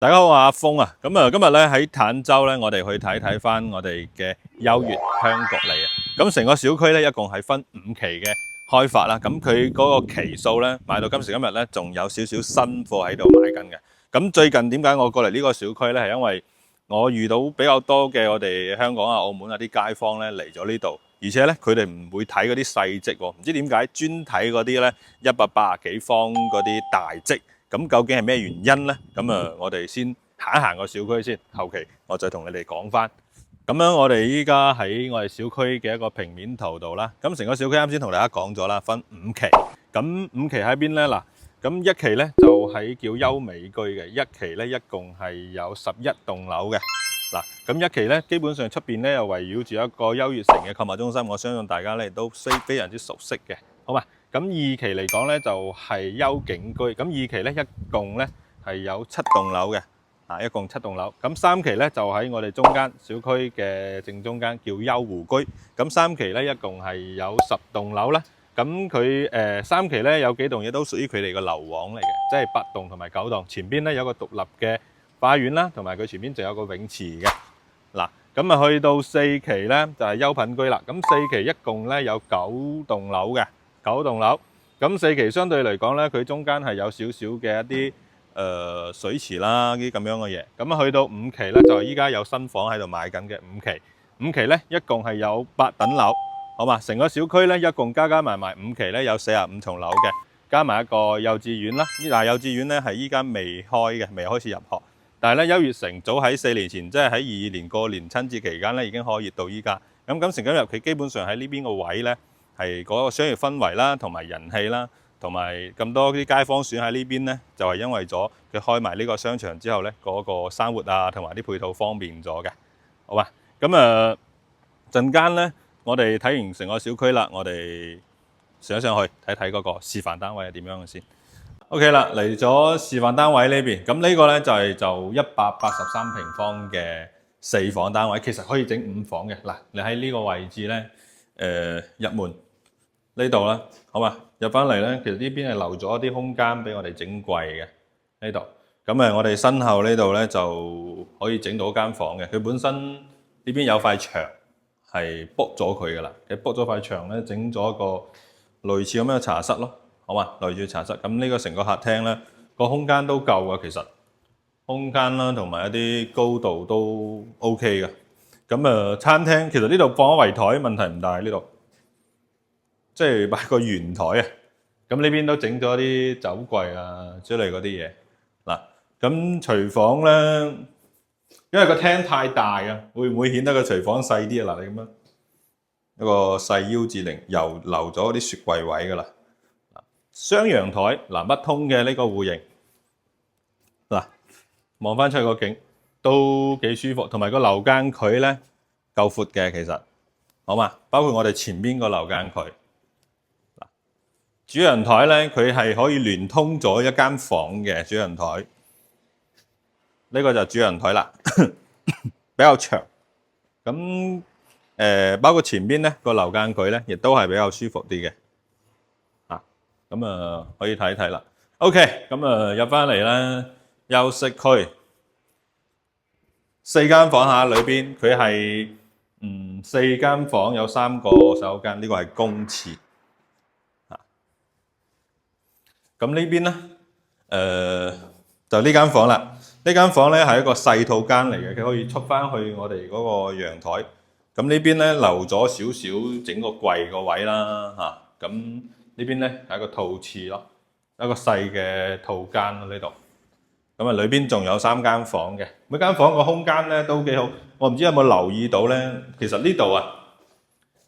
大家好，我阿峰啊，今日咧喺坦洲咧，我哋去睇翻我哋嘅優越香菊嚟啊。咁成個小區咧，一共係分5期嘅開發啦。咁佢嗰個期數咧，賣到今時今日咧，仲有少少新貨喺度賣緊嘅。咁最近點解我過嚟呢個小區咧？係因為我遇到比較多嘅我哋香港啊、澳門啊啲街坊咧嚟咗呢度，而且咧佢哋唔會睇嗰啲細則喎，唔知點解專睇嗰啲咧180幾方嗰啲大則。咁究竟係咩原因呢？咁我哋先行一行個小區先，後期我再同你哋講翻。咁樣我哋依家喺我哋小區嘅一個平面圖度啦。咁成個小區啱先同大家講咗啦，分5期。咁5期喺邊呢？嗱，咁1期呢就係叫優美居嘅，1期呢一共係有11棟樓嘅。嗱，咁1期呢基本上出邊呢又圍繞住一個優越城嘅購物中心，我相信大家呢都非常之熟悉嘅，好嘛？咁2期嚟講咧就係優景居，咁2期咧一共咧係有7棟樓嘅，一共7棟樓。咁3期咧就喺我哋中間小區嘅正中間叫優湖居，咁3期咧一共係有10棟樓啦。咁佢3期咧有幾棟嘢都屬於佢哋嘅樓王嚟嘅，即係8棟同埋9棟。前邊咧有個獨立嘅花園啦，同埋佢前邊就有個泳池嘅。嗱，咁啊去到4期咧就係優品居啦。咁4期一共咧有9棟樓嘅。9棟樓，咁4期相對嚟講咧，佢中間係有少少嘅一啲水池啦，啲咁樣嘅嘢。咁去到5期咧，就係依家有新房喺度買緊嘅5期。5期咧一共係有8等樓，好嘛？成個小區咧一共加埋5期咧有45重樓嘅，加埋一個幼稚園啦。嗱，幼稚園咧係依家未開嘅，未開始入學。但係咧優越城早喺4年前，即係喺22年過年親節期間咧已經開業到依家。咁今時今日佢基本上喺呢邊個位咧。係嗰個商業氛圍啦，同埋人氣啦，同埋咁多啲街坊選喺呢邊呢，就係因為咗佢開埋呢個商場之後呢，嗰個生活啊，同埋啲配套方便咗嘅，好嘛？咁陣間呢，我哋睇完成個小區啦，我哋上去睇睇嗰個示範單位係點樣嘅先。OK 啦，嚟咗示範單位呢邊，咁呢個呢就係183平方嘅4房單位，其實可以整5房嘅。嗱，你喺呢個位置呢，入門。呢度啦，好嘛？入翻嚟咧，其實呢邊係留咗一啲空間俾我哋整櫃嘅呢度。咁我哋身後呢度咧就可以整到間房嘅。佢本身呢邊有塊牆係 book 咗佢噶啦，佢 book 咗塊牆咧，整咗一個類似咁樣嘅茶室咯，好嘛？類似茶室。咁呢個成個客廳咧，個空間都夠嘅，其實空間啦同埋一啲高度都 OK 嘅。咁餐廳其實呢度放咗圍台問題唔大呢度。即係擺個圓台啊，咁呢邊都整咗啲酒櫃啊之類嗰啲嘢。嗱，咁廚房咧，因為個廳太大啊，會唔會顯得個廚房細啲啊？嗱，你咁樣一個細腰字形，又留咗啲雪櫃位噶啦。雙陽台南北通嘅呢個戶型，嗱，望翻出去個景都幾舒服，同埋個樓間距咧夠闊嘅，其實好嘛？包括我哋前邊個樓間距。主陽台咧，佢係可以聯通咗一間房嘅主陽台。呢個就主陽台啦，比較長。咁包括前邊咧個樓間距咧，亦都係比較舒服啲嘅。咁可以睇睇啦。OK，咁入翻嚟啦，休息區4間房下裏邊佢係4間房有3個洗手間，呢個係公廁。咁呢邊咧，就呢間房啦。呢間房咧係一個細套間嚟嘅，佢可以出翻去我哋嗰個陽台。咁呢邊咧留咗少少整個櫃個位啦，咁呢邊咧係一個套廁咯，一個細嘅套間咯呢度。咁裏邊仲有3間房嘅，每間房個空間咧都幾好。我唔知有冇留意到咧，其實呢度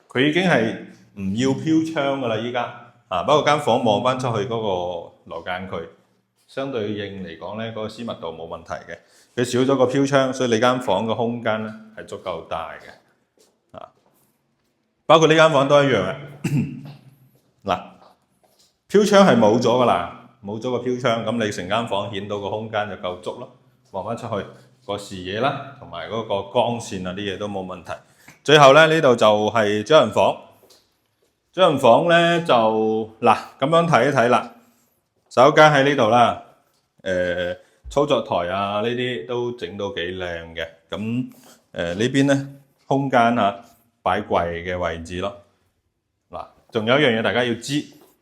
佢已經係唔要飄窗噶啦，依家。不過間房望翻出去嗰個樓間距，相對應嚟講咧，嗰個私密度冇問題嘅。佢少咗個飄窗，所以你間房個空間咧係足夠大嘅。包括呢間房都一樣嘅。嗱，飄窗係冇咗噶啦，冇咗個飄窗，咁你成間房顯到個空間就夠足咯。望翻出去個視野啦，同埋嗰個光線啊啲嘢都冇問題。最後咧呢度就係主人房。主人房咧就嗱咁樣睇一睇啦，洗手間喺呢度啦，操作台啊呢啲都整到幾靚嘅。咁呢邊咧空間啊擺櫃嘅位置咯。嗱，仲有一樣嘢大家要知，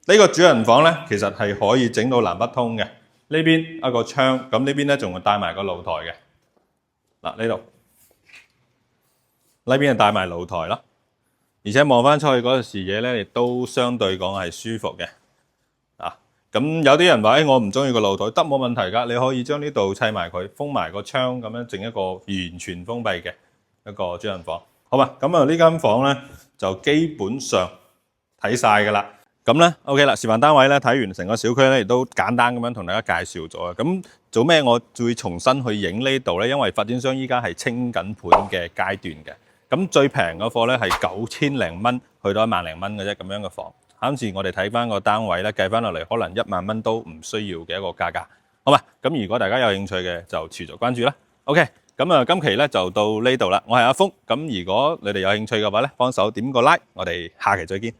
呢個主人房咧其實係可以整到南北通嘅。呢邊一個窗，咁呢邊咧仲會帶埋個露台嘅。嗱，呢度呢邊係帶埋露台啦，而且望翻出去嗰個視野咧，亦都相對講係舒服嘅。咁有啲人話，我唔中意個露台，得冇問題㗎，你可以將呢度砌埋佢，封埋個窗咁樣，整一個完全封閉嘅一個主人房。好嘛，咁啊呢間房咧就基本上睇晒㗎啦。咁咧 OK 啦，示範單位咧睇完成個小區咧，亦都簡單咁樣同大家介紹咗啊。咁做咩我會重新去影呢度咧？因為發展商依家係清緊盤嘅階段嘅。咁最平嗰貨咧係9000零蚊，去到1萬零蚊嘅啫，咁樣嘅房。啱先我哋睇翻個單位咧，計翻落嚟可能1萬蚊都唔需要嘅一個價格，好嘛？咁如果大家有興趣嘅就持續關注啦。OK，咁啊今期咧就到呢度啦。我係阿峰，咁如果你哋有興趣嘅話咧，幫手點個 like，我哋下期再見。